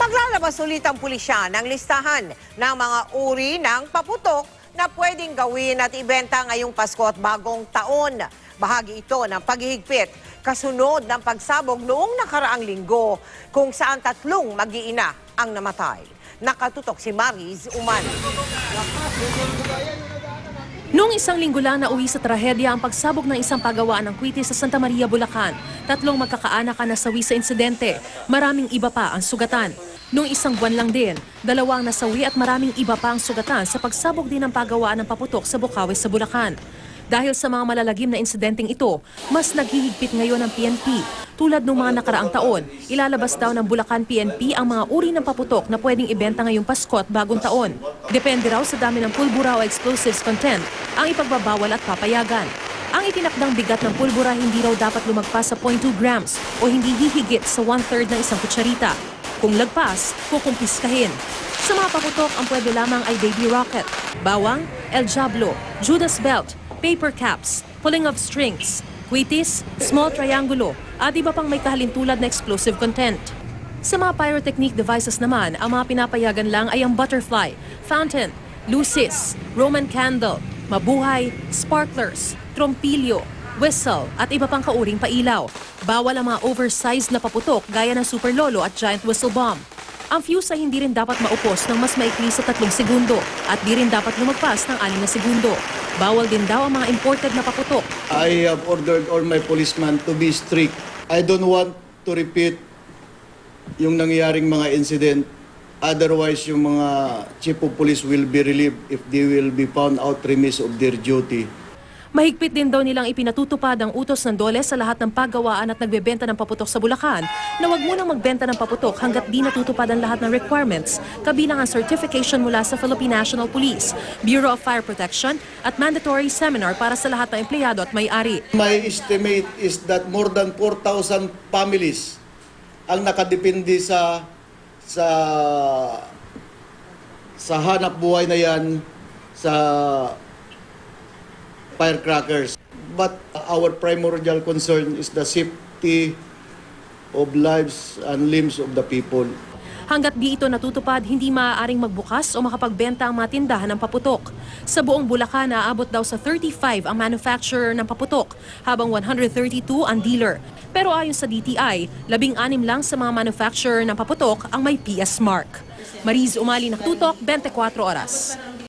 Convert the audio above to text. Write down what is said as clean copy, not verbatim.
Maglalabas ulit ang pulisya ng listahan ng mga uri ng paputok na pwedeng gawin at ibenta ngayong Pasko at Bagong Taon. Bahagi ito ng paghihigpit kasunod ng pagsabog noong nakaraang linggo kung saan 3 mag-iina ang namatay. Nakatutok si Mariz Uman. Noong isang linggo lang nauwi sa trahedya ang pagsabog ng isang pagawaan ng kwiti sa Santa Maria, Bulacan. 3 magkakaanak ang nasawi sa insidente. Maraming iba pa ang sugatan. Noong isang buwan lang din, 2 ang nasawi at maraming iba pa ang sugatan sa pagsabog din ng pagawaan ng paputok sa Bukawi sa Bulacan. Dahil sa mga malalagim na insidenteng ito, mas naghihigpit ngayon ang PNP. Tulad ng mga nakaraang taon, ilalabas daw ng Bulacan PNP ang mga uri ng paputok na pwedeng ibenta ngayong Pasko at Bagong Taon. Depende raw sa dami ng pulbura o explosives content ang ipagbabawal at papayagan. Ang itinakdang bigat ng pulbura hindi raw dapat lumagpas sa 0.2 grams o hindi hihigit sa 1/3 ng isang kutsarita. Kung lagpas, kukumpiskahin. Sa mga paputok, ang pwede lamang ay baby rocket, bawang, El Diablo, Judas belt, paper caps, pulling of strings, kwitis, small triangulo, at iba pang may kahalintulad na explosive content. Sa mga pyrotechnic devices naman, ang mga pinapayagan lang ay ang butterfly, fountain, lucis, Roman candle, mabuhay, sparklers, trompilyo, whistle, at iba pang kauring pailaw. Bawal ang mga oversized na paputok gaya ng super lolo at giant whistle bomb. Ang fuse ay hindi rin dapat maupos ng mas maikli sa 3 segundo at di rin dapat lumagpas ng 6 na segundo. Bawal din daw ang mga imported na paputok. I have ordered all my policemen to be strict. I don't want to repeat yung nangyaring mga incident. Otherwise, yung mga chief of police will be relieved if they will be found out remiss of their duty. Mahigpit din daw nilang ipinatutupad ang utos ng DOLE sa lahat ng paggawaan at nagbebenta ng paputok sa Bulacan na huwag munang magbenta ng paputok hanggat di natutupad ang lahat ng requirements, kabilang ang certification mula sa Philippine National Police, Bureau of Fire Protection at mandatory seminar para sa lahat ng empleyado at may-ari. My estimate is that more than 4,000 families ang nakadepende sa hanap buhay na yan sa firecrackers. But our primordial concern is the safety of lives and limbs of the people. Hanggat di ito natutupad, hindi maaaring magbukas o makapagbenta ang mga tindahan ng paputok. Sa buong Bulacan, aabot daw sa 35 ang manufacturer ng paputok, habang 132 ang dealer. Pero ayon sa DTI, 16 lang sa mga manufacturer ng paputok ang may PS mark. Mariz Umali, Nakatutok, 24 Oras.